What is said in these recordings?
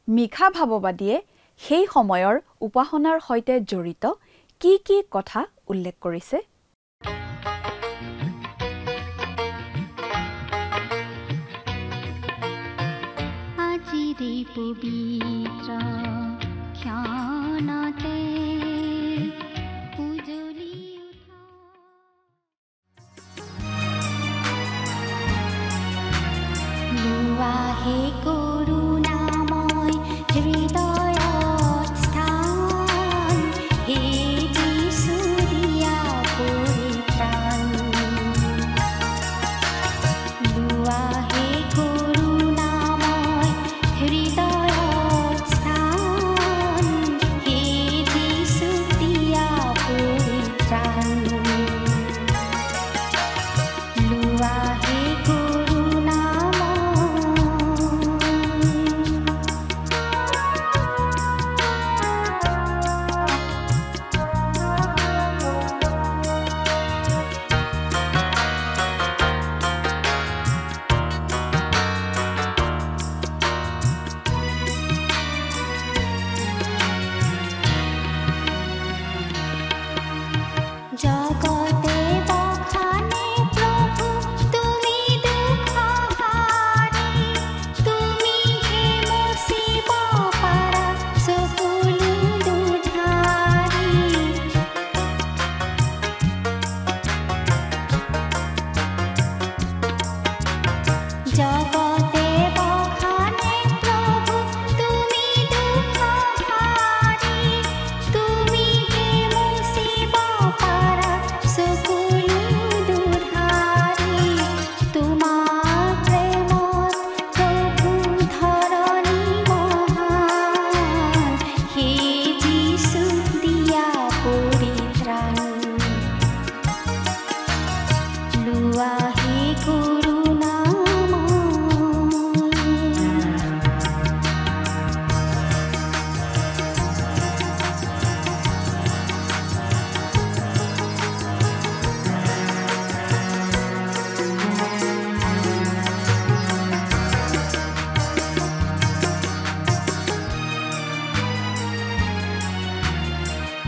মিখা ভাৱবাদীয়ে সেই সময়ৰ উপাসনাৰ সৈতে জড়িত কি কি কথা উল্লেখ কৰিছে আজিৰে পবিত্ৰ ক্ষণতে উজলি উঠা লোৱা হে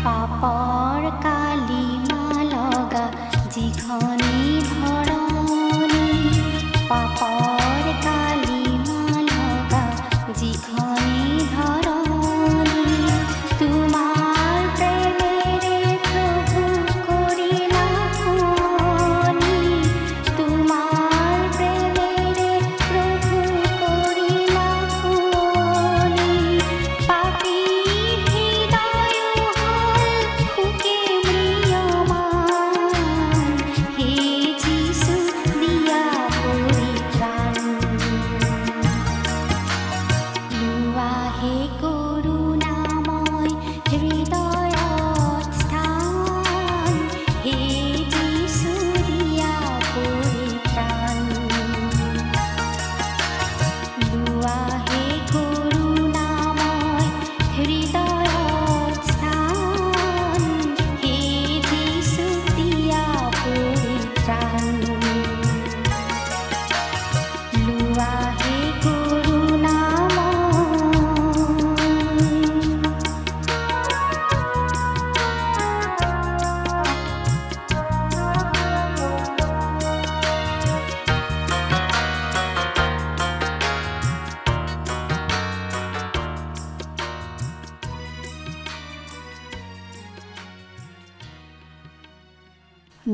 পাপৰ কালিমা লগা যিখনি ধৰণি পাপৰ কালিমা লগা যিখনি ধৰণি তোমাৰ প্ৰেমেৰে প্ৰভু কৰিলা শুৱনি তোমাৰ প্ৰেমেৰে প্ৰভু কৰিলা শুৱনি পাপী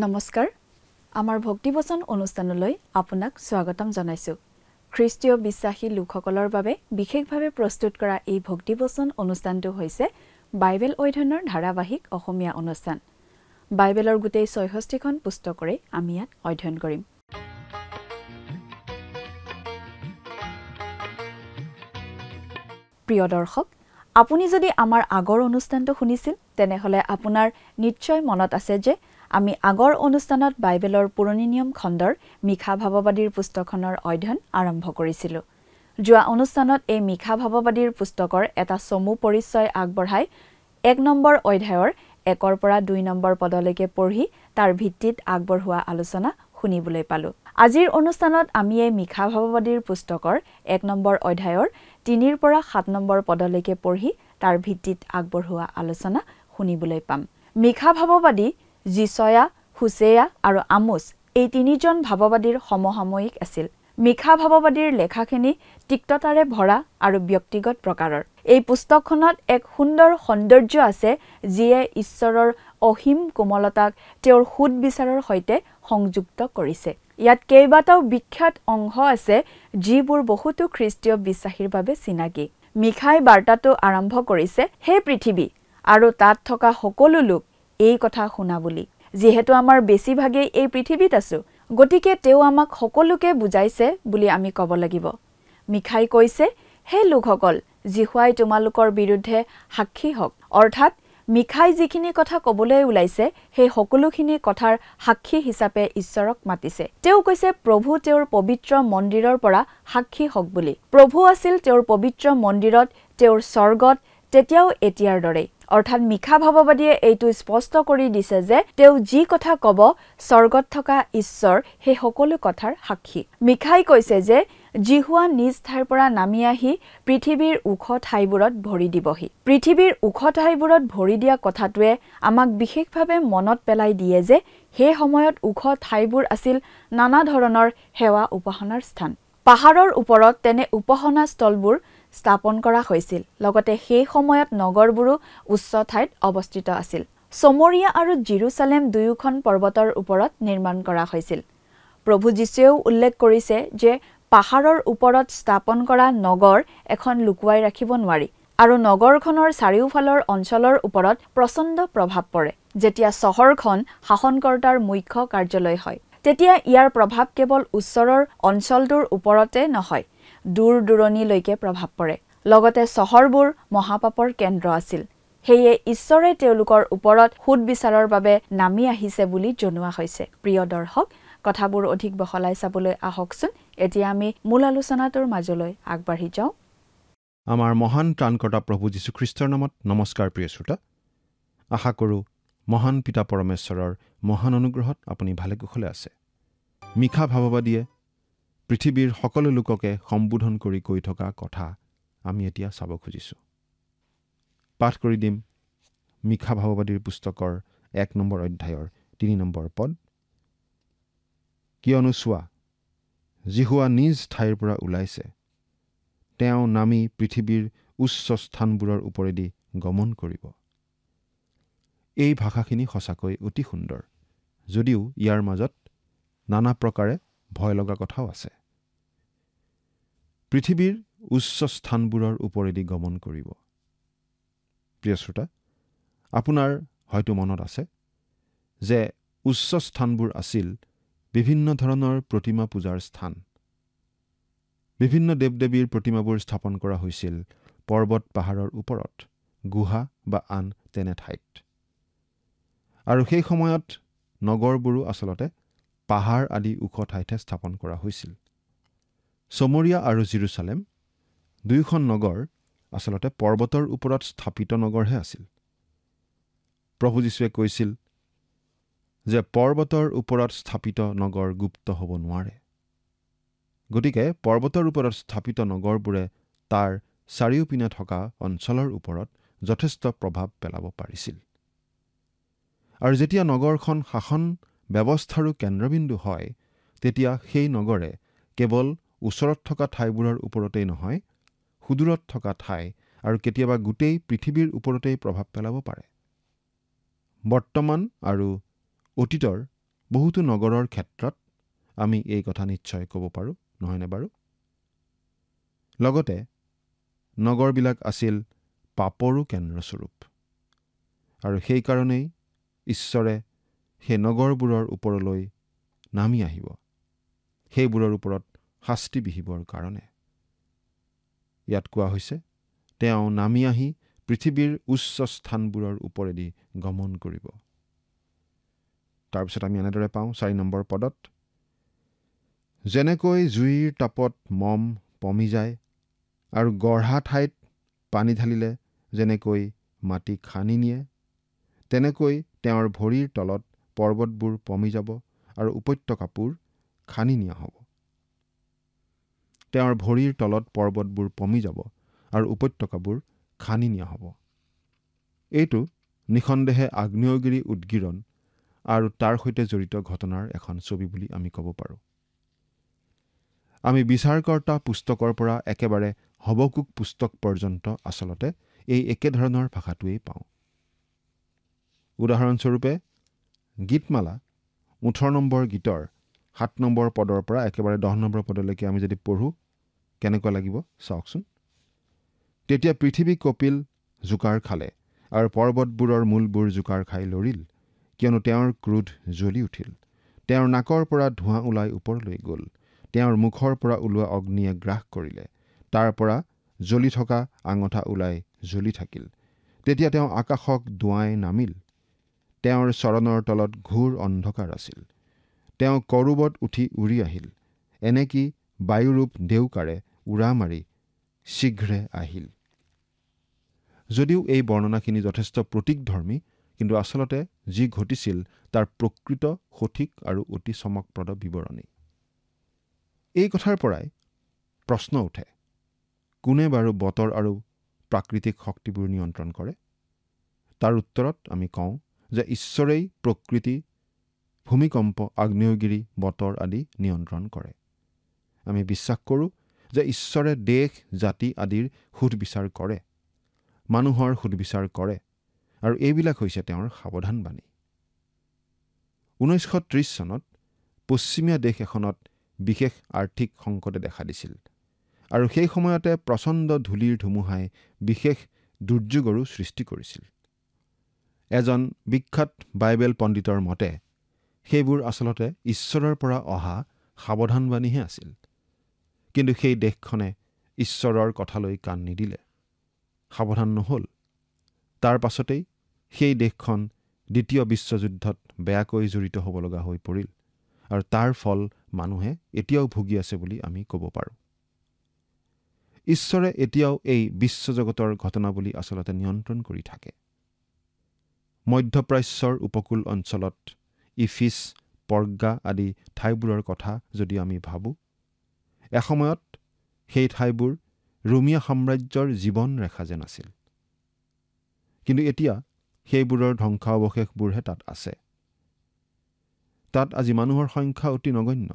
নমস্কাৰ আমাৰ ভক্তিবচন অনুষ্ঠানলৈ আপোনাক স্বাগতম জনাইছো খ্ৰীষ্টীয় বিশ্বাসী লোকসকলৰ বাবে বিশেষভাৱে প্ৰস্তুত কৰা এই ভক্তিবচন অনুষ্ঠানটো হৈছে বাইবেল অধ্যয়নৰ ধাৰাবাহিক অসমীয়া অনুষ্ঠান বাইবেলৰ গোটেই ৬৬খন পুস্তকৰে আমি ইয়াত অধ্যয়ন কৰিম প্ৰিয় দৰ্শক আপুনি যদি আমাৰ আগৰ অনুষ্ঠানটো শুনিছিল তেনেহলে আপোনাৰ নিশ্চয় মনত আছে যে আমি আগৰ অনুষ্ঠানত বাইবেলৰ পুৰণি নিয়ম খণ্ডৰ মিখা ভাৱবাদীৰ পুস্তকখনৰ অধ্যয়ন আৰম্ভ কৰিছিলো যোৱা অনুষ্ঠানত এই মিখা ভাৱবাদীৰ পুস্তকৰ এটা চমু পৰিচয় আগবঢ়াই ১ নম্বৰ অধ্যায়ৰ ১ৰ পৰা ২ নম্বৰ পদলৈকে পঢ়ি তাৰ ভিত্তিত আগবঢ়োৱা আলোচনা শুনিবলৈ পালো আজিৰ অনুষ্ঠানত আমি এই মিখা ভাৱবাদীৰ পুস্তকৰ ১ নম্বৰ অধ্যায়ৰ 3 পৰা 7 নম্বৰ পদলৈকে পঢ়ি তাৰ ভিত্তিত আগবঢ়োৱা আলোচনা শুনিবলৈ পাম। মিখা ভাৱবাদী, জিছয়া, হুছেয়া আৰু আমোছ এই 3জন ভাৱবাদীৰ সমসাময়িক আছিল। মিখা ভাৱবাদীৰ লেখাখিনি তিক্ততাৰে ভৰা আৰু ব্যক্তিগত প্ৰকাৰৰ। এই পুস্তকখনত এক সুন্দৰ সৌন্দৰ্য আছে যিয়ে ঈশ্বৰৰ অসীম কোমলতাক তেওঁৰ সুদবিচাৰৰ সৈতে সংযুক্ত কৰিছে। ইয়াত কেইবাটাও বিখ্যাত অংশ আছে যিবোৰ বহুতো খ্ৰীষ্টীয় বিশ্বাসীৰ বাবে চিনাকি। মিখাই বাৰ্তাটো আৰম্ভ কৰিছে, হে পৃথিৱী আৰু তাত থকা সকলো লোক এই কথা শুনা বুলি। যিহেতু আমাৰ বেছিভাগেই এই পৃথিৱীত আছো, গতিকে তেওঁ আমাক সকলোকে বুজাইছে বুলি আমি ক'ব লাগিব। মিখাই কৈছে, হে লোকসকল, জিহুৱাই তোমালোকৰ বিৰুদ্ধে সাক্ষী হওক। অৰ্থাৎ মিখাই যিখিনি কথা ক'বলৈ ওলাইছে সেই সকলোখিনি কথাৰ সাক্ষী হিচাপে ঈশ্বৰক মাতিছে। তেওঁ কৈছে প্ৰভু তেওঁৰ পবিত্ৰ মন্দিৰৰ পৰা সাক্ষী হওক বুলি। প্ৰভু আছিল তেওঁৰ পবিত্ৰ মন্দিৰত, তেওঁৰ স্বৰ্গত, তেতিয়াও এতিয়াৰ দৰেই। অৰ্থাৎ মিখা ভাৱবাদীয়ে এইটো স্পষ্ট কৰি দিছে যে তেওঁ যি কথা ক'ব স্বৰ্গত থকা ঈশ্বৰ সেই সকলো কথাৰ সাক্ষী। মিখাই কৈছে যে জিহুৱা নিজ ঠাইৰ পৰা নামি আহি পৃথিৱীৰ ওখ ঠাইবোৰত ভৰি দিবহি। পৃথিৱীৰ ওখ ঠাইবোৰত ভৰি দিয়া কথাটোৱে আমাক বিশেষভাৱে মনত পেলাই দিয়ে যে সেই সময়ত ওখ ঠাইবোৰ আছিল নানা ধৰণৰ সেৱা উপাসনাৰ স্থান। পাহাৰৰ ওপৰত তেনে উপাসনা স্থলবোৰ স্থাপন কৰা হৈছিল। লগতে সেই সময়ত নগৰবোৰো উচ্চ ঠাইত অৱস্থিত আছিল। চমৰীয়া আৰু জেৰুচালেম দুয়োখন পৰ্বতৰ ওপৰত নিৰ্মাণ কৰা হৈছিল। প্ৰভু যীশুৱেও উল্লেখ কৰিছে যে পাহাৰৰ ওপৰত স্থাপন কৰা নগৰ এখন লুকুৱাই ৰাখিব নোৱাৰি আৰু নগৰখনৰ চাৰিওফালৰ অঞ্চলৰ ওপৰত প্ৰচণ্ড প্ৰভাৱ পৰে। যেতিয়া চহৰখন শাসনকৰ্তাৰ মুখ্য কাৰ্যালয় হয়, তেতিয়া ইয়াৰ প্ৰভাৱ কেৱল ওচৰৰ অঞ্চলটোৰ ওপৰতে নহয়, দূৰ দূৰণিলৈকে প্ৰভাৱ পৰে। লগতে চহৰবোৰ মহাপাপৰ কেন্দ্ৰ আছিল। সেয়ে ঈশ্বৰে তেওঁলোকৰ ওপৰত সুদবিচাৰৰ বাবে নামি আহিছে বুলি জনোৱা হৈছে। প্ৰিয় দৰ্শক, কথাবোৰ অধিক বহলাই চাবলৈ আহকচোন। এতিয়া আমি মূল আলোচনাটোৰ মাজলৈ আগবাঢ়ি যাওঁ। আমাৰ মহান ত্ৰাণকৰ্তা প্ৰভু যীশুখ্ৰীষ্টৰ নামত নমস্কাৰ প্ৰিয় শ্ৰোতা। আশা কৰোঁ মহান পিতা পৰমেশ্বৰৰ মহান অনুগ্ৰহত আপুনি ভালে কুশলে আছে। মিখা ভাৱবাদীয়ে পৃথিৱীৰ সকলো লোককে সম্বোধন কৰি কৈ থকা কথা আমি এতিয়া চাব খুজিছোঁ। পাঠ কৰি দিম মিখা ভাৱবাদীৰ পুস্তকৰ 1 নম্বৰ অধ্যায়ৰ 3 নম্বৰ পদ। কিয়নো চোৱা, জিহুৱা নিজ ঠাইৰ পৰা ওলাইছে, তেওঁ নামি পৃথিৱীৰ উচ্চ স্থানবোৰৰ ওপৰেদি গমন কৰিব। এই ভাষাখিনি সঁচাকৈ অতি সুন্দৰ, যদিও ইয়াৰ মাজত নানা প্ৰকাৰে ভয় লগা কথাও আছে। পৃথিৱীৰ উচ্চ স্থানবোৰৰ ওপৰেদি গমন কৰিব। প্ৰিয় শ্ৰোতা, আপোনাৰ হয়তো মনত আছে যে উচ্চ স্থানবোৰ আছিল বিভিন্ন ধৰণৰ প্ৰতিমা পূজাৰ স্থান। বিভিন্ন দেৱ দেৱীৰ প্ৰতিমাবোৰ স্থাপন কৰা হৈছিল পৰ্বত পাহাৰৰ ওপৰত, গুহা বা আন তেনে ঠাইত। আৰু সেই সময়ত নগৰবোৰো আচলতে পাহাৰ আদি ওখ ঠাইতহে স্থাপন কৰা হৈছিল। চমৰীয়া আৰু জেৰুচালেম দুয়োখন নগৰ আচলতে পৰ্বতৰ ওপৰত স্থাপিত নগৰহে আছিল। প্ৰভু যীশুৱে কৈছিল যে পৰ্বতৰ ওপৰত স্থাপিত নগৰ গুপ্ত হ'ব নোৱাৰে। গতিকে পৰ্বতৰ ওপৰত স্থাপিত নগৰবোৰে তাৰ চাৰিওপিনে থকা অঞ্চলৰ ওপৰত যথেষ্ট প্ৰভাৱ পেলাব পাৰিছিল। আৰু যেতিয়া নগৰখন শাসন ব্যৱস্থাৰো কেন্দ্ৰবিন্দু হয়, তেতিয়া সেই নগৰে কেৱল ওচৰত থকা ঠাইবোৰৰ ওপৰতেই নহয়, সুদূৰত থকা ঠাই আৰু কেতিয়াবা গোটেই পৃথিৱীৰ ওপৰতেই প্ৰভাৱ পেলাব পাৰে। বৰ্তমান আৰু অতীতৰ বহুতো নগৰৰ ক্ষেত্ৰত আমি এই কথা নিশ্চয় ক'ব পাৰোঁ, নহয়নে বাৰু? লগতে নগৰবিলাক আছিল পাপৰো কেন্দ্ৰস্বৰূপ। আৰু সেইকাৰণেই ঈশ্বৰে সেই নগৰবোৰৰ ওপৰলৈ নামি আহিব, সেইবোৰৰ ওপৰত শাস্তি বিহিবৰ কাৰণে। ইয়াত কোৱা হৈছে, তেওঁ নামি আহি পৃথিৱীৰ উচ্চ স্থানবোৰৰ ওপৰেদি গমন কৰিব। তাৰপিছত আমি এনেদৰে পাওঁ 4 নম্বৰ পদত, যেনেকৈ জুইৰ তাপত মম পমি যায় আৰু গঢ়া ঠাইত পানী ঢালিলে যেনেকৈ মাটি খানি নিয়ে, তেনেকৈ তেওঁৰ ভৰিৰ তলত পৰ্বতবোৰ পমি যাব আৰু উপত্যকাবোৰ খানি নিয়া হ'ব। তেওঁৰ ভৰিৰ তলত পৰ্বতবোৰ পমি যাব আৰু উপত্যকাবোৰ খানি নিয়া হ'ব। এইটো নিঃসন্দেহে আগ্নেয়গিৰি উদগীৰণ আৰু তাৰ সৈতে জড়িত ঘটনাৰ এখন ছবি বুলি আমি ক'ব পাৰোঁ। আমি বিচাৰকৰ্তা পুস্তকৰ পৰা একেবাৰে হবকুক পুস্তক পৰ্যন্ত আচলতে এই একেধৰণৰ ভাষাটোৱেই পাওঁ। উদাহৰণস্বৰূপে গীতমালা 18 নম্বৰ গীতৰ 7 নম্বৰ পদৰ পৰা একেবাৰে 10 নম্বৰ পদলৈকে আমি যদি পঢ়োঁ কেনেকুৱা লাগিব চাওকচোন। তেতিয়া পৃথিৱী কপিল জোকাৰ খালে আৰু পৰ্বতবোৰৰ মূলবোৰ জোকাৰ খাই লৰিল, কিয়নো তেওঁৰ ক্ৰোধ জ্বলি উঠিল। তেওঁৰ নাকৰ পৰা ধোঁৱা ওলাই ওপৰলৈ গ'ল, তেওঁৰ মুখৰ পৰা ওলোৱা অগ্নিয়ে গ্ৰাস কৰিলে, তাৰ পৰা জ্বলি থকা আঙঠা ওলাই জ্বলি থাকিল। তেতিয়া তেওঁ আকাশক দুৱাই নামিল, তেওঁৰ চৰণৰ তলত ঘোৰ অন্ধকাৰ আছিল। তেওঁ কৰূবত উঠি উৰি আহিল, এনেকি বায়ুৰূপ দেউকাৰে উৰা মাৰি শীঘ্ৰে আহিল। যদিও এই বৰ্ণনাখিনি যথেষ্ট প্ৰতীকধৰ্মী, কিন্তু আচলতে যি ঘটিছিল তাৰ প্ৰকৃত সঠিক আৰু অতি চমকপ্ৰদ বিৱৰণী। এই কথাৰ পৰাই প্ৰশ্ন উঠে, কোনে বাৰু বতৰ আৰু প্ৰাকৃতিক শক্তিবোৰ নিয়ন্ত্ৰণ কৰে? তাৰ উত্তৰত আমি কওঁ যে ঈশ্বৰেই প্ৰকৃতি, ভূমিকম্প, আগ্নেয়গিৰি, বতৰ আদি নিয়ন্ত্ৰণ কৰে। আমি বিশ্বাস কৰোঁ যে ঈশ্বৰে দেশ, জাতি আদিৰ সুধবিচাৰ কৰে, মানুহৰ সুধবিচাৰ কৰে, আৰু এইবিলাক হৈছে তেওঁৰ সাৱধানবাণী। 1930 চনত পশ্চিমীয়া দেশ এখনত বিশেষ আৰ্থিক সংকটে দেখা দিছিল, আৰু সেই সময়তে প্ৰচণ্ড ধূলিৰ ধুমুহাই বিশেষ দুৰ্যোগৰো সৃষ্টি কৰিছিল। এজন বিখ্যাত বাইবেল পণ্ডিতৰ মতে সেইবোৰ আচলতে ঈশ্বৰৰ পৰা অহা সাৱধানবাণীহে আছিল। কিন্তু সেই দেশখনে ঈশ্বৰৰ কথালৈ কাণ নিদিলে, সাৱধান নহ'ল। তাৰ পাছতেই সেই দেশখন দ্বিতীয় বিশ্বযুদ্ধত বেয়াকৈ জড়িত হ'ব লগা হৈ পৰিল, আৰু তাৰ ফল মানুহে এতিয়াও ভুগি আছে বুলি আমি ক'ব পাৰোঁ। ঈশ্বৰে এতিয়াও এই বিশ্বজগতৰ ঘটনাৱলী আচলতে নিয়ন্ত্ৰণ কৰি থাকে। মধ্যপ্ৰাচ্যৰ উপকূল অঞ্চলত ইফিছ, পৰ্গা আদি ঠাইবোৰৰ কথা যদি আমি ভাবোঁ, এসময়ত সেই ঠাইবোৰ ৰোমীয় সাম্ৰাজ্যৰ জীৱন ৰেখা যেন আছিল। কিন্তু এতিয়া সেইবোৰৰ ধ্বংসাৱশেষবোৰহে তাত আছে। তাত আজি মানুহৰ সংখ্যা অতি নগণ্য।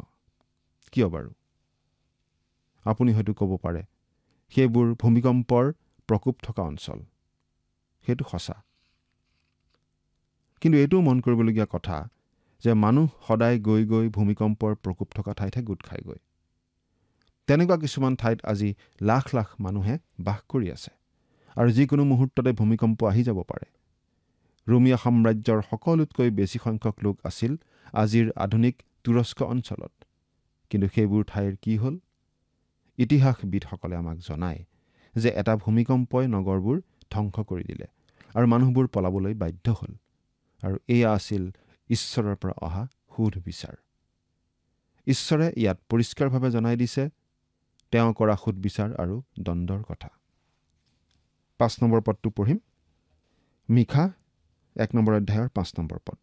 কিয় বাৰু? আপুনি হয়তো ক'ব পাৰে সেইবোৰ ভূমিকম্পৰ প্ৰকোপ থকা অঞ্চল। সেইটো সঁচা। কিন্তু এইটোও মন কৰিবলগীয়া কথা যে মানুহ সদায় গৈ গৈ ভূমিকম্পৰ প্ৰকোপ থকা ঠাইতহে গোট খায়গৈ। তেনেকুৱা কিছুমান ঠাইত আজি লাখ লাখ মানুহে বাস কৰি আছে, আৰু যিকোনো মুহূৰ্ততে ভূমিকম্প আহি যাব পাৰে। ৰোমীয় সাম্ৰাজ্যৰ সকলোতকৈ বেছি সংখ্যক লোক আছিল আজিৰ আধুনিক তুৰস্ক অঞ্চলত। কিন্তু সেইবোৰ ঠাইৰ কি হ'ল? ইতিহাসবিদসকলে আমাক জনায় যে এটা ভূমিকম্পই নগৰবোৰ ধ্বংস কৰি দিলে, আৰু মানুহবোৰ পলাবলৈ বাধ্য হ'ল। আৰু এয়া আছিল ঈশ্বৰৰ পৰা অহা সুধবিচাৰ। ঈশ্বৰে ইয়াত পৰিষ্কাৰভাৱে জনাই দিছে তেওঁ কৰা সুধবিচাৰ আৰু দণ্ডৰ কথা। 5 নম্বৰ পদটো পঢ়িম। মিখা 1 নম্বৰ অধ্যায়ৰ 5 নম্বৰ পদ।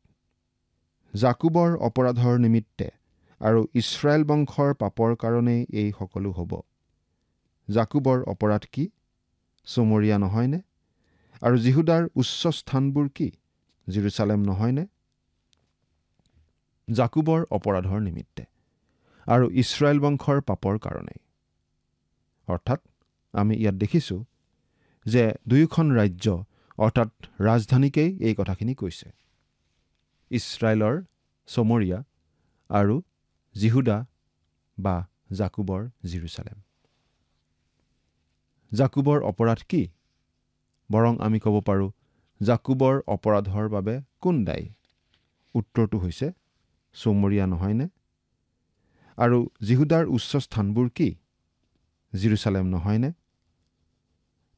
জাকুবৰ অপৰাধৰ নিমিত্তে আৰু ইছৰাইল বংশৰ পাপৰ কাৰণেই এই সকলো হ'ব। জাকুবৰ অপৰাধ কি? চমৰীয়া নহয়নে? আৰু জিহুদাৰ উচ্চ স্থানবোৰ কি? জেৰুচালেম নহয়নে? জাকুবৰ অপৰাধৰ নিমিত্তে আৰু ইছৰাইল বংশৰ পাপৰ কাৰণেই। অৰ্থাৎ আমি ইয়াত দেখিছোঁ যে দুয়োখন ৰাজ্য অৰ্থাৎ ৰাজধানীকেই এই কথাখিনি কৈছে। ইছৰাইলৰ চমৰীয়া আৰু জিহুদা বা জাকুবৰ জেৰুচালেম। জাকুবৰ অপৰাধ কি? বৰং আমি ক'ব পাৰোঁ জাকুবৰ অপৰাধৰ বাবে কোন দায়ী? উত্তৰটো হৈছে চমৰীয়া নহয়নে? আৰু জিহুদাৰ উচ্চ স্থানবোৰ কি? জেৰুচালেম নহয়নে?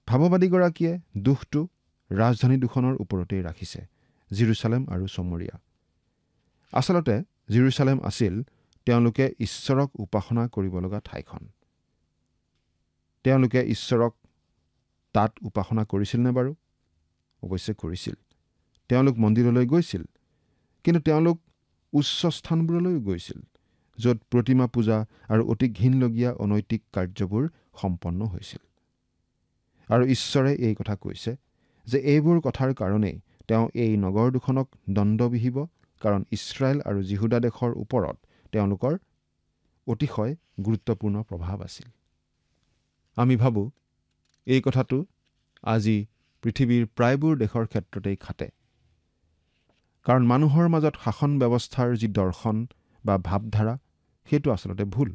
ভাৱবাদীগৰাকীয়ে দোষটো ৰাজধানী দুখনৰ ওপৰতেই ৰাখিছে, জেৰুচালেম আৰু চমৰীয়া। আচলতে জেৰুচালেম আছিল তেওঁলোকে ঈশ্বৰক উপাসনা কৰিব লগা ঠাইখন। তেওঁলোকে ঈশ্বৰক তাত উপাসনা কৰিছিল নে বাৰু? অৱশ্যে কৰিছিল। তেওঁলোক মন্দিৰলৈ গৈছিল, কিন্তু তেওঁলোক উচ্চ স্থানবোৰলৈও গৈছিল, য'ত প্ৰতিমা পূজা আৰু অতি ঘিনলগীয়া অনৈতিক কাৰ্যবোৰ সম্পন্ন হৈছিল। আৰু ঈশ্বৰে এই কথা কৈছে যে এইবোৰ কথাৰ কাৰণেই তেওঁ এই নগৰ দুখনক দণ্ড বিহিব, কাৰণ ইছৰাইল আৰু জিহুদা দেশৰ ওপৰত তেওঁলোকৰ অতিশয় গুৰুত্বপূৰ্ণ প্ৰভাৱ আছিল। আমি ভাবোঁ এই কথাটো আজি পৃথিৱীৰ প্ৰায়বোৰ দেশৰ ক্ষেত্ৰতেই খাটে, কাৰণ মানুহৰ মাজত শাসন ব্যৱস্থাৰ যি দৰ্শন বা ভাৱধাৰা সেইটো আচলতে ভুল।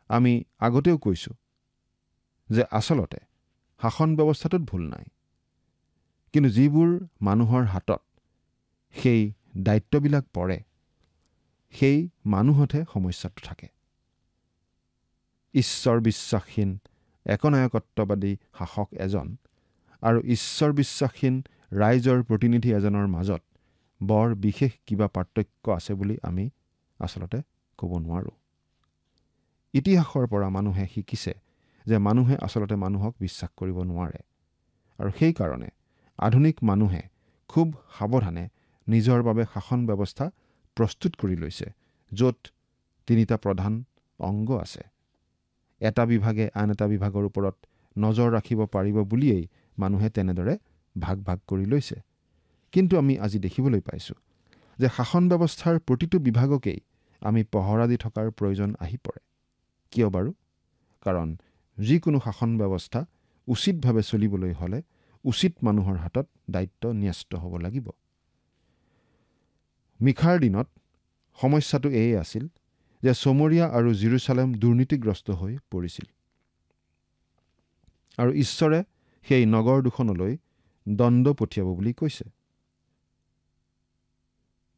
আমি আগতেও কৈছোঁ যে আচলতে শাসন ব্যৱস্থাটোত ভুল নাই, কিন্তু যিবোৰ মানুহৰ হাতত সেই দায়িত্ববিলাক পৰে সেই মানুহতহে সমস্যাটো থাকে। ঈশ্বৰ বিশ্বাসহীন একনায়কত্ববাদী শাসক এজন আৰু ঈশ্বৰ বিশ্বাসহীন ৰাইজৰ প্ৰতিনিধি এজনৰ মাজত বৰ বিশেষ কিবা পাৰ্থক্য আছে বুলি আমি আচলতে ক'ব নোৱাৰোঁ। ইতিহাসৰ পৰা মানুহে শিকিছে যে মানুহে আচলতে মানুহক বিশ্বাস কৰিব নোৱাৰে, আৰু সেইকাৰণে আধুনিক মানুহে খুব সাৱধানে নিজৰ বাবে শাসন ব্যৱস্থা প্ৰস্তুত কৰি লৈছে, য'ত 3টা প্ৰধান অংগ আছে। এটা বিভাগে আন এটা বিভাগৰ ওপৰত নজৰ ৰাখিব পাৰিব বুলিয়েই মানুহে তেনেদৰে ভাগ ভাগ কৰি লৈছে। কিন্তু আমি আজি দেখিবলৈ পাইছোঁ যে শাসন ব্যৱস্থাৰ প্ৰতিটো বিভাগকেই আমি পহৰা দি থকাৰ প্ৰয়োজন আহি পৰে। কিয় বাৰু? কাৰণ যিকোনো শাসন ব্যৱস্থা উচিতভাৱে চলিবলৈ হ'লে উচিত মানুহৰ হাতত দায়িত্ব ন্যস্ত হ'ব লাগিব। মিখাৰ দিনত সমস্যাটো এয়ে আছিল যে চমৰীয়া আৰু জেৰুজালেম দুৰ্নীতিগ্ৰস্ত হৈ পৰিছিল, আৰু ঈশ্বৰে সেই নগৰ দুখনলৈ দণ্ড পঠিয়াব বুলি কৈছে।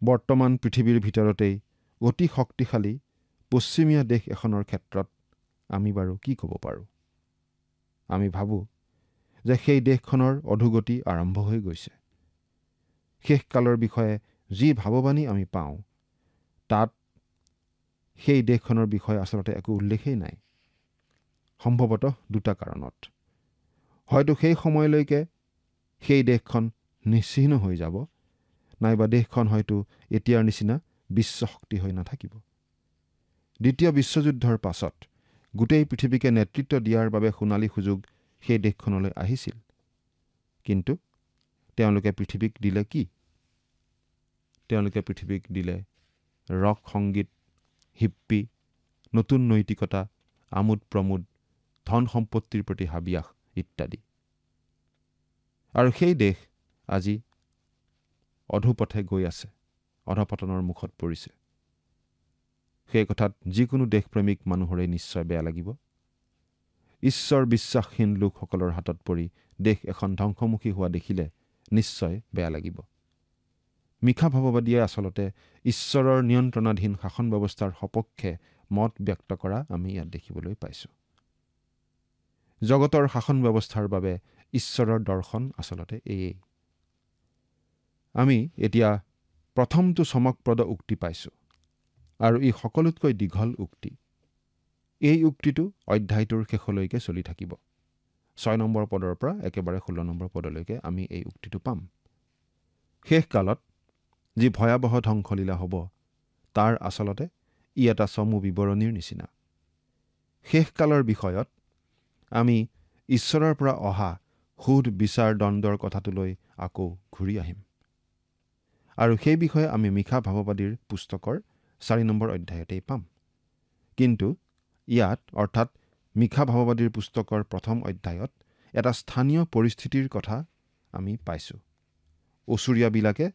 বৰ্তমান পৃথিৱীৰ ভিতৰতেই অতি শক্তিশালী পশ্চিমীয়া দেশ এখনৰ ক্ষেত্ৰত আমি বাৰু কি ক'ব পাৰোঁ? আমি ভাবোঁ যে সেই দেশখনৰ অধোগতি আৰম্ভ হৈ গৈছে। শেষকালৰ বিষয়ে যি ভাৱবাণী আমি পাওঁ তাত সেই দেশখনৰ বিষয়ে আচলতে একো উল্লেখেই নাই। সম্ভৱতঃ 2টা কাৰণত। হয়তো সেই সময়লৈকে সেই দেশখন নিশ্চিহ্ন হৈ যাব, নাইবা দেশখন হয়তো এতিয়াৰ নিচিনা বিশ্বশক্তি হৈ নাথাকিব। দ্বিতীয় বিশ্বযুদ্ধৰ পাছত গোটেই পৃথিৱীকে নেতৃত্ব দিয়াৰ বাবে সোণালী সুযোগ সেই দেশখনলৈ আহিছিল, কিন্তু তেওঁলোকে পৃথিৱীক দিলে কি? তেওঁলোকে পৃথিৱীক দিলে ৰক সংগীত, হিপ্পী, নতুন নৈতিকতা, আমোদ প্ৰমোদ, ধন সম্পত্তিৰ প্ৰতি হাবিয়াস ইত্যাদি। আৰু সেই দেশ আজি অধোপথে গৈ আছে, অধপতনৰ মুখত পৰিছে। সেই কথাত যিকোনো দেশপ্ৰেমিক মানুহৰে নিশ্চয় বেয়া লাগিব। ঈশ্বৰ বিশ্বাসহীন লোকসকলৰ হাতত পৰি দেশ এখন ধ্বংসমুখী হোৱা দেখিলে নিশ্চয় বেয়া লাগিব। মিখা ভাৱবাদীয়ে আচলতে ঈশ্বৰৰ নিয়ন্ত্ৰণাধীন শাসন ব্যৱস্থাৰ সপক্ষে মত ব্যক্ত কৰা আমি ইয়াত দেখিবলৈ পাইছোঁ। জগতৰ শাসন ব্যৱস্থাৰ বাবে ঈশ্বৰৰ দৰ্শন আচলতে এয়েই। আমি এতিয়া প্ৰথমটো চমকপ্ৰদ উক্তি পাইছোঁ, আৰু ই সকলোতকৈ দীঘল উক্তি। এই উক্তিটো অধ্যায়টোৰ শেষলৈকে চলি থাকিব। 6 নম্বৰ পদৰ পৰা একেবাৰে 16 নম্বৰ পদলৈকে আমি এই উক্তিটো পাম। শেষকালত যি ভয়াৱহ ধ্বংসলীলা হ'ব তাৰ আচলতে ই এটা চমু বিৱৰণীৰ নিচিনা। শেষকালৰ বিষয়ত আমি ঈশ্বৰৰ পৰা অহা সুধ বিচাৰ দণ্ডৰ কথাটোলৈ আকৌ ঘূৰি আহিম, আৰু সেই বিষয়ে আমি মিখা ভাৱবাদীৰ পুস্তকৰ 4 নম্বৰ অধ্যায়তেই পাম। কিন্তু ইয়াত অৰ্থাৎ মিখা ভাৱবাদীৰ পুস্তকৰ 1ম অধ্যায়ত এটা স্থানীয় পৰিস্থিতিৰ কথা আমি পাইছোঁ। অচুৰীয়াবিলাকে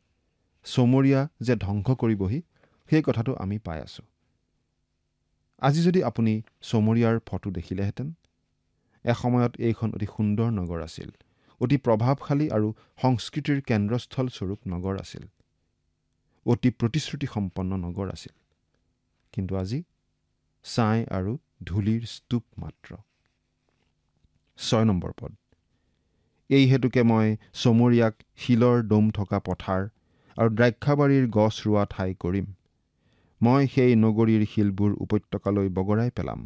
চমৰীয়া যে ধ্বংস কৰিবহি সেই কথাটো আমি পাই আছোঁ। আজি যদি আপুনি চমৰীয়াৰ ফটো দেখিলেহেঁতেন, এসময়ত এইখন অতি সুন্দৰ নগৰ আছিল, অতি প্ৰভাৱশালী আৰু সংস্কৃতিৰ কেন্দ্ৰস্থল স্বৰূপ নগৰ আছিল, অতি প্ৰতিশ্ৰুতি সম্পন্ন নগৰ আছিল। কিন্তু আজি ছাই আৰু ধূলিৰ স্তূপ মাত্ৰ। 6 নম্বৰ পদ। এই হেতুকে মই চমৰীয়াক শিলৰ দম থকা পথাৰ আৰু দ্ৰাক্ষাবাৰীৰ গছ ৰোৱা ঠাই কৰিম। মই সেই নগৰীৰ শিলবোৰ উপত্যকালৈ বগৰাই পেলাম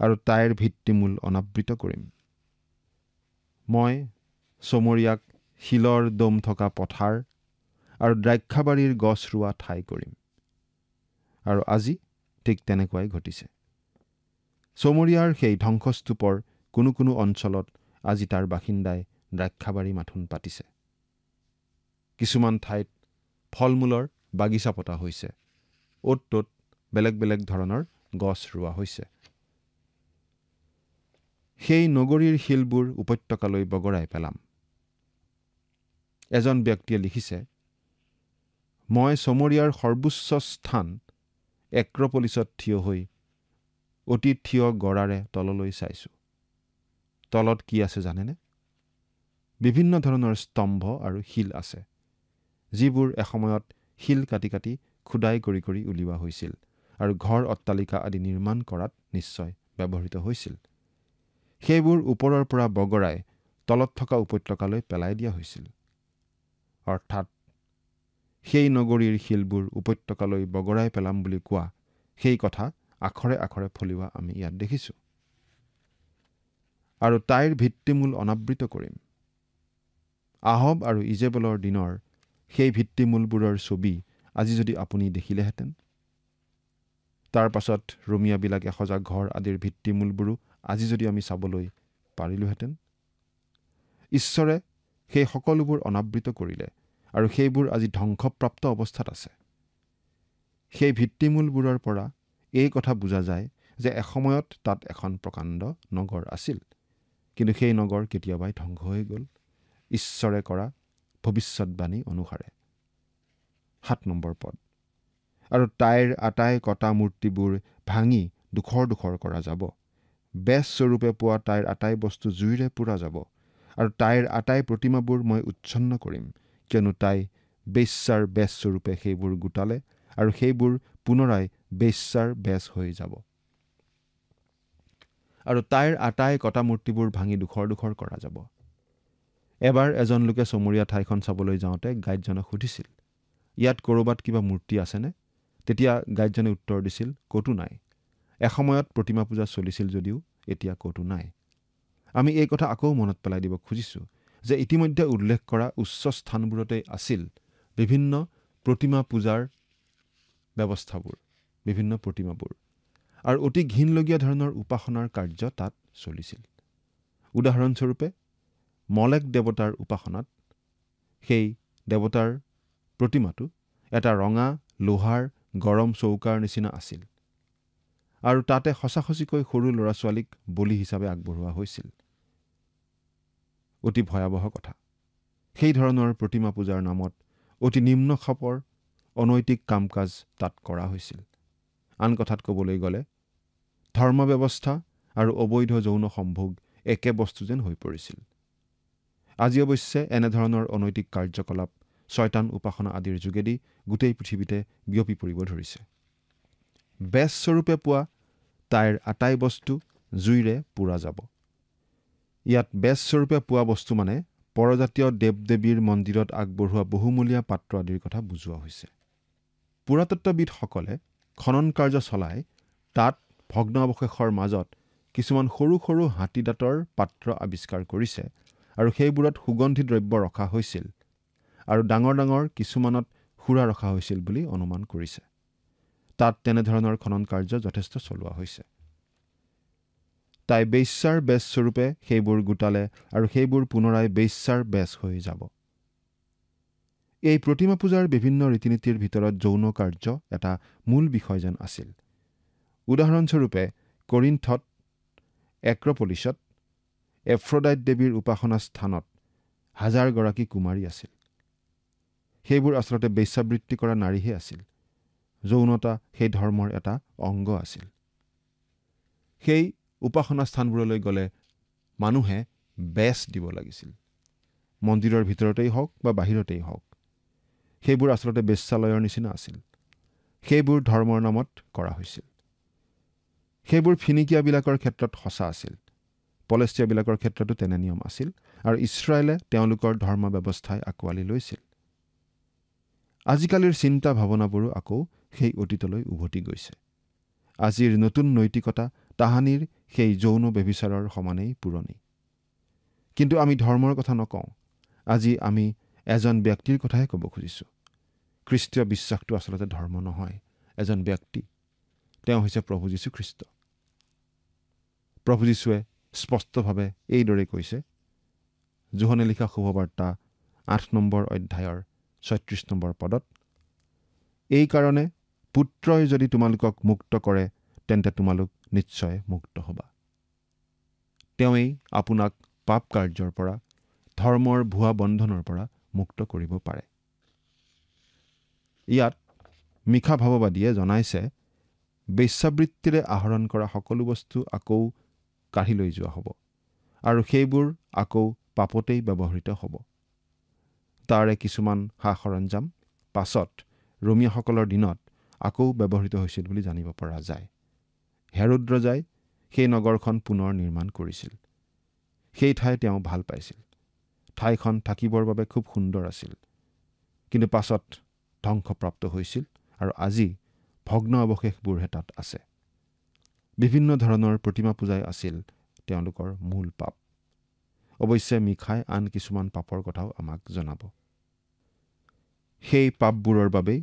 আৰু তাইৰ ভিত্তিমূল অনাবৃত কৰিম। মই চমৰীয়াক শিলৰ দম থকা পথাৰ আৰু দ্ৰাক্ষাবাৰীৰ গছ ৰোৱা ঠাই কৰিম। আৰু আজি ঠিক তেনেকুৱাই ঘটিছে। চমৰীয়াৰ সেই ধ্বংসস্তূপৰ কোনো কোনো অঞ্চলত আজি তাৰ বাসিন্দাই দ্ৰাক্ষাবাৰী মাথোন পাতিছে। কিছুমান ঠাইত ফল মূলৰ বাগিচা পতা হৈছে। অ'ত ত'ত বেলেগ বেলেগ ধৰণৰ গছ ৰোৱা হৈছে। সেই নগৰীৰ শিলবোৰ উপত্যকালৈ বগৰাই পেলাম। এজন ব্যক্তিয়ে লিখিছে, মই চমৰীয়াৰ সৰ্বোচ্চ স্থান এক্ৰপলিছত থিয় হৈ অতি থিয় গড়াৰে তললৈ চাইছোঁ। তলত কি আছে জানেনে? বিভিন্ন ধৰণৰ স্তম্ভ আৰু শিল আছে, যিবোৰ এসময়ত শিল কাটি কাটি খোদাই কৰি কৰি উলিওৱা হৈছিল আৰু ঘৰ অট্টালিকা আদি নিৰ্মাণ কৰাত নিশ্চয় ব্যৱহৃত হৈছিল। সেইবোৰ ওপৰৰ পৰা বগৰাই তলত থকা উপত্যকালৈ পেলাই দিয়া হৈছিল। অৰ্থাৎ সেই নগৰীৰ শিলবোৰ উপত্যকালৈ বগৰাই পেলাম বুলি কোৱা সেই কথা আখৰে আখৰে ফলিওৱা আমি ইয়াত দেখিছোঁ। আৰু তাইৰ ভিত্তিমূল অনাবৃত কৰিম। আহব আৰু ইজেবেলৰ দিনৰ সেই ভিত্তিমূলবোৰৰ ছবি আজি যদি আপুনি দেখিলেহেঁতেন, তাৰ পাছত ৰোমিয়াবিলাকে সজা ঘৰ আদিৰ ভিত্তিমূলবোৰো আজি যদি আমি চাবলৈ পাৰিলোহেঁতেন। ঈশ্বৰে সেই সকলোবোৰ অনাবৃত কৰিলে আৰু সেইবোৰ আজি ধ্বংসপ্ৰাপ্ত অৱস্থাত আছে। সেই ভিত্তিমূলবোৰৰ পৰা এই কথা বুজা যায় যে এসময়ত তাত এখন প্ৰকাণ্ড নগৰ আছিল, কিন্তু সেই নগৰ কেতিয়াবাই ধ্বংস হৈ গ'ল ঈশ্বৰে কৰা ভৱিষ্যৎবাণী অনুসাৰে। 7 নম্বৰ পদ। আৰু তাইৰ আটাই কটা মূৰ্তিবোৰ ভাঙি দুখৰ দুখৰ কৰা যাব। বেচ স্বৰূপে পোৱা তাইৰ আটাই বস্তু জুইৰে পোৰা যাব। আৰু তাইৰ আটাই প্ৰতিমাবোৰ মই উচ্ছন্ন কৰিম, কিয়নো তাই বেশ্যাৰ বেচ স্বৰূপে সেইবোৰ গোটালে আৰু সেইবোৰ পুনৰাই বেশ্যাৰ বেচ হৈ যাব। আৰু তাইৰ আটাই কটা মূৰ্তিবোৰ ভাঙি দুখৰ দুখৰ কৰা যাব। এবাৰ এজন লোকে চমৰীয়া ঠাইখন চাবলৈ যাওঁতে গাইডজনক সুধিছিল, ইয়াত ক'ৰবাত কিবা মূৰ্তি আছেনে? তেতিয়া গাইডজনে উত্তৰ দিছিল, ক'তো নাই। এসময়ত প্ৰতিমা পূজা চলিছিল যদিও এতিয়া ক'তো নাই। আমি এই কথা আকৌ মনত পেলাই দিব খুজিছোঁ যে ইতিমধ্যে উল্লেখ কৰা উচ্চ স্থানবোৰতেই আছিল বিভিন্ন প্ৰতিমা পূজাৰ ব্যৱস্থাবোৰ, বিভিন্ন প্ৰতিমাবোৰ, আৰু অতি ঘিনলগীয়া ধৰণৰ উপাসনাৰ কাৰ্য তাত চলিছিল। উদাহৰণস্বৰূপে মলেক দেৱতাৰ উপাসনাত সেই দেৱতাৰ প্ৰতিমাটো এটা ৰঙা লোহাৰ গৰম চৌকাৰ নিচিনা আছিল আৰু তাতে সঁচাসঁচিকৈ সৰু ল'ৰা ছোৱালীক বলি হিচাপে আগবঢ়োৱা হৈছিল। অতি ভয়াৱহ কথা। সেই ধৰণৰ প্ৰতিমা পূজাৰ নামত অতি নিম্ন খাপৰ অনৈতিক কাম কাজ তাত কৰা হৈছিল। আন কথাত ক'বলৈ গ'লে ধৰ্ম ব্যৱস্থা আৰু অবৈধ যৌন সম্ভোগ একে বস্তু যেন হৈ পৰিছিল। আজি অৱশ্যে এনেধৰণৰ অনৈতিক কাৰ্যকলাপ শয়তান উপাসনা আদিৰ যোগেদি গোটেই পৃথিৱীতে বিয়পি পৰিব ধৰিছে। বেচ স্বৰূপে পোৱা তাইৰ আটাই বস্তু জুইৰে পোৰা যাব। ইয়াত বেচ স্বৰূপে পোৱা বস্তু মানে পৰজাতীয় দেৱ দেৱীৰ মন্দিৰত আগবঢ়োৱা বহুমূলীয়া পাত্ৰ আদিৰ কথা বুজোৱা হৈছে। পুৰাতত্ত্ববিদসকলে খনন কাৰ্য চলাই তাত ভগ্নাৱশেষৰ মাজত কিছুমান সৰু সৰু হাতী দাঁতৰ পাত্ৰ আৱিষ্কাৰ কৰিছে আৰু সেইবোৰত সুগন্ধি দ্ৰব্য ৰখা হৈছিল আৰু ডাঙৰ ডাঙৰ কিছুমানত সুৰা ৰখা হৈছিল বুলি অনুমান কৰিছে। তাত তেনেধৰণৰ খনন কাৰ্য যথেষ্ট চলোৱা হৈছে। তাই বেশ্যাৰ বেচ স্বৰূপে সেইবোৰ গোটালে আৰু সেইবোৰ পুনৰাই বেশ্যাৰ বেচ হৈ যাব। এই প্ৰতিমা পূজাৰ বিভিন্ন ৰীতি নীতিৰ ভিতৰত যৌন কাৰ্য এটা মূল বিষয় যেন আছিল। উদাহৰণস্বৰূপে কৰিন্থত এক্ৰপলিছত এফ্ৰডাইট দেৱীৰ উপাসনা স্থানত 1000 গৰাকী কুমাৰী আছিল। সেইবোৰ আচলতে বেশ্যাবৃত্তি কৰা নাৰীহে আছিল। যৌনতা সেই ধৰ্মৰ এটা অংগ আছিল। সেই উপাসনা স্থানবোৰলৈ গ'লে মানুহে বেচ দিব লাগিছিল, মন্দিৰৰ ভিতৰতেই হওক বা বাহিৰতেই হওক। সেইবোৰ আচলতে বেশ্যালয়ৰ নিচিনা আছিল। সেইবোৰ ধৰ্মৰ নামত কৰা হৈছিল। সেইবোৰ ফিনিকিয়াবিলাকৰ ক্ষেত্ৰত সঁচা আছিল। পলেষ্টিয়াবিলাকৰ ক্ষেত্ৰতো তেনে নিয়ম আছিল আৰু ইছৰাইলে তেওঁলোকৰ ধৰ্ম ব্যৱস্থাই আঁকোৱালি লৈছিল। আজিকালিৰ চিন্তা ভাৱনাবোৰো আকৌ সেই অতীতলৈ উভতি গৈছে। আজিৰ নতুন নৈতিকতা তাহানিৰ সেই যৌন ব্যভিচাৰৰ সমানেই পুৰণি। কিন্তু আমি ধৰ্মৰ কথা নকওঁ। আজি আমি এজন ব্যক্তিৰ কথাহে ক'ব খুজিছোঁ। খ্ৰীষ্টীয় বিশ্বাসটো আচলতে ধৰ্ম নহয়, এজন ব্যক্তি। তেওঁ হৈছে প্ৰভু যীশুখ্ৰীষ্ট। প্ৰভু যীশুৱে স্পষ্টভাৱে এইদৰে কৈছে। যোহনে লিখা শুভবাৰ্তা 8 নম্বৰ অধ্যায়ৰ 36 নম্বৰ পদত, এই কাৰণে পুত্ৰই যদি তোমালোকক মুক্ত কৰে তেন্তে তোমালোক নিশ্চয় মুক্ত হ'বা। তেওঁই আপোনাক পাপ কাৰ্যৰ পৰা, ধৰ্মৰ ভুৱা বন্ধনৰ পৰা মুক্ত কৰিব পাৰে। ইয়াত মিশা ভাৱবাদীয়ে জনাইছে বেশ্যাবৃত্তিৰে আহৰণ কৰা সকলো বস্তু আকৌ কাঢ়ি লৈ যোৱা হ'ব আৰু সেইবোৰ আকৌ পাপতেই ব্যৱহৃত হ'ব। তাৰে কিছুমান সা সৰঞ্জাম পাছত ৰোমীয়াসকলৰ দিনত আকৌ ব্যৱহৃত হৈছিল বুলি জানিব পৰা যায়। হেৰোদ ৰজাই সেই নগৰখন পুনৰ নিৰ্মাণ কৰিছিল। সেই ঠাই তেওঁ ভাল পাইছিল। ঠাইখন থাকিবৰ বাবে খুব সুন্দৰ আছিল, কিন্তু পাছত ধ্বংসপ্ৰাপ্ত হৈছিল আৰু আজি ভগ্ন অৱশেষবোৰহে তাত আছে। বিভিন্ন ধৰণৰ প্ৰতিমা পূজাই আছিল তেওঁলোকৰ মূল পাপ। অৱশ্যে মিশাই আন কিছুমান পাপৰ কথাও আমাক জনাব। সেই পাপবোৰৰ বাবেই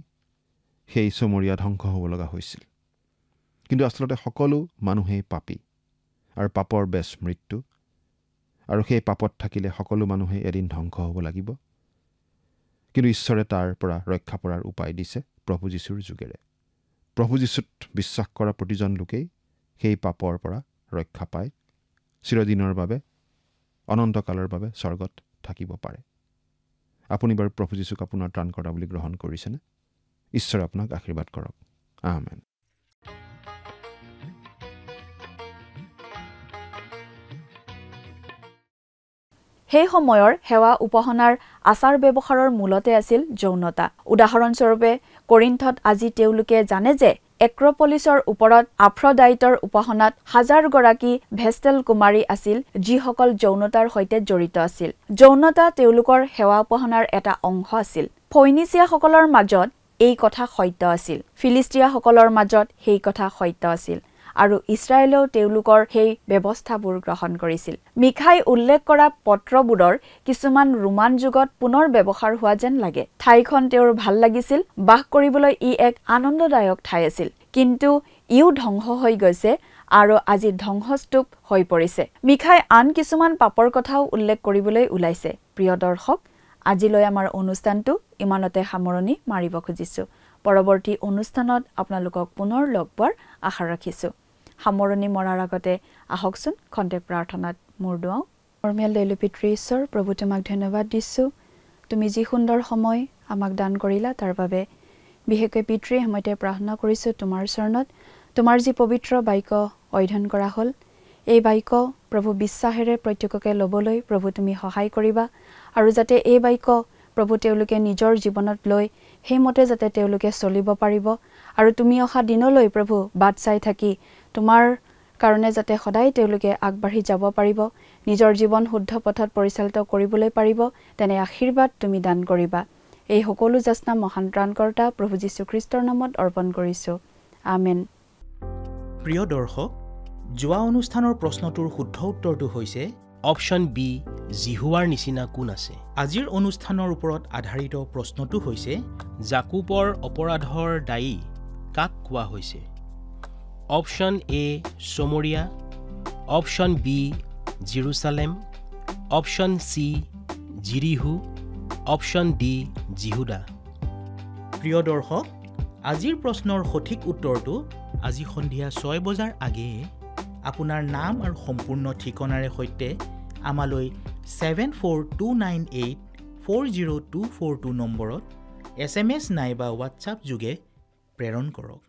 সেই চমৰীয়া ধ্বংস হ'ব লগা হৈছিল। কিন্তু আচলতে সকলো মানুহেই পাপী আৰু পাপৰ বেছ মৃত্যু, আৰু সেই পাপত থাকিলে সকলো মানুহে এদিন ধ্বংস হ'ব লাগিব। কিন্তু ঈশ্বৰে তাৰ পৰা ৰক্ষা পৰাৰ উপায় দিছে প্ৰভু যীশুৰ যোগেৰে। প্ৰভু যীশুত বিশ্বাস কৰা প্ৰতিজন লোকেই সেই পাপৰ পৰা ৰক্ষা পায়, চিৰদিনৰ বাবে, অনন্তকালৰ বাবে স্বৰ্গত থাকিব পাৰে। আপুনি বাৰু প্ৰভু যীশুক আপোনাৰ ত্ৰাণকৰ্তা বুলি গ্ৰহণ কৰিছেনে? ঈশ্বৰে আপোনাক আশীৰ্বাদ কৰক। আমেন। সেই সময়ৰ সেৱা উপাসনাৰ আচাৰ ব্যৱহাৰৰ মূলতে আছিল যৌনতা। উদাহৰণস্বৰূপে কৰিন্থত আজি তেওঁলোকে জানে যে এক্ৰপলিছৰ ওপৰত আফ্ৰডাইটৰ উপাসনাত 1000 গৰাকী ভেষ্টেল কুমাৰী আছিল, যিসকল যৌনতাৰ সৈতে জড়িত আছিল। যৌনতা তেওঁলোকৰ সেৱা উপাসনাৰ এটা অংশ আছিল। ফৈনিচিয়াসকলৰ মাজত এই কথা সত্য আছিল, ফিলিষ্টিয়াসকলৰ মাজত সেই কথা সত্য আছিল, আৰু ইছৰাইলেও তেওঁলোকৰ সেই ব্যৱস্থাবোৰ গ্ৰহণ কৰিছিল। মিশাই উল্লেখ কৰা পত্ৰবোৰৰ কিছুমান ৰোমান যুগত পুনৰ ব্যৱহাৰ হোৱা যেন লাগে। ঠাইখন তেওঁৰ ভাল লাগিছিল, বাস কৰিবলৈ ই এক আনন্দদায়ক ঠাই আছিল, কিন্তু ইও ধ্বংস হৈ গৈছে আৰু আজি ধ্বংসস্তূপ হৈ পৰিছে। মিশাই আন কিছুমান পাপৰ কথাও উল্লেখ কৰিবলৈ ওলাইছে। প্ৰিয় দৰ্শক, আজিলৈ আমাৰ অনুষ্ঠানটো ইমানতে সামৰণি মাৰিব খুজিছোঁ। পৰৱৰ্তী অনুষ্ঠানত আপোনালোকক পুনৰ লগ পোৱাৰ আশা ৰাখিছোঁ। সামৰণি মৰাৰ আগতে আহকচোন খন্তেক প্ৰাৰ্থনাত মূৰ দুৱাওঁ। মৰমীয়াল দয়ালু পিতৃ ঈশ্বৰ, প্ৰভু তোমাক ধন্যবাদ দিছোঁ। তুমি যি সুন্দৰ সময় আমাক দান কৰিলা তাৰ বাবে। বিশেষকৈ পিতৃ সময়তে প্ৰাৰ্থনা কৰিছোঁ তোমাৰ চৰণত, তোমাৰ যি পবিত্ৰ বাক্য অধ্যয়ন কৰা হ'ল, এই বাক্য প্ৰভু বিশ্বাসেৰে প্ৰত্যেককে ল'বলৈ প্ৰভু তুমি সহায় কৰিবা, আৰু যাতে এই বাক্য প্ৰভু তেওঁলোকে নিজৰ জীৱনত লৈ সেইমতে যাতে তেওঁলোকে চলিব পাৰিব, আৰু তুমি অহা দিনলৈ প্ৰভু বাট চাই থাকি তোমাৰ কাৰণে যাতে সদায় তেওঁলোকে আগবাঢ়ি যাব পাৰিব, নিজৰ জীৱন শুদ্ধ পথত পৰিচালিত কৰিবলৈ পাৰিব, তেনে আশীৰ্বাদ তুমি দান কৰিবা। এই সকলো যাচনা মহান ত্ৰাণকৰ্তা প্ৰভু যীশুখ্ৰীষ্টৰ নামত অৰ্পণ কৰিছোঁ। আমেন। প্ৰিয় দৰ্শক, যোৱা অনুষ্ঠানৰ প্ৰশ্নটোৰ শুদ্ধ উত্তৰটো হৈছে অপশ্যন বি, জিহুৱাৰ নিচিনা কোন আছে। আজিৰ অনুষ্ঠানৰ ওপৰত আধাৰিত প্ৰশ্নটো হৈছে জাকুবৰ অপৰাধৰ দায়ী কাক কোৱা হৈছে। Option A Samaria, option B Jerusalem, option C Jericho, option D Judah. প্ৰিয় দৰ্শক, আজিৰ প্ৰশ্নৰ সঠিক উত্তৰটো আজি সন্ধিয়া 6 বজাৰ আগেয়ে আপোনাৰ নাম আৰু সম্পূৰ্ণ ঠিকনাৰে সৈতে আমালৈ 7429840242 নম্বৰত SMS নাইবা হোৱাটছআপ যোগে প্ৰেৰণ কৰক।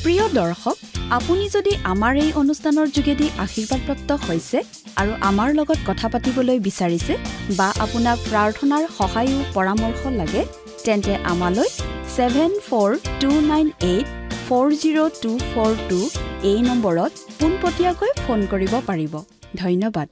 প্ৰিয় দৰ্শক, আপুনি যদি আমাৰ এই অনুষ্ঠানৰ যোগেদি আশীৰ্বাদপ্ৰাপ্ত হৈছে আৰু আমাৰ লগত কথা পাতিবলৈ বিচাৰিছে বা আপোনাক প্ৰাৰ্থনাৰ সহায়ো পৰামৰ্শ লাগে, তেন্তে আমালৈ 7429840242 এই নম্বৰত পোনপটীয়াকৈ ফোন কৰিব পাৰিব। ধন্যবাদ।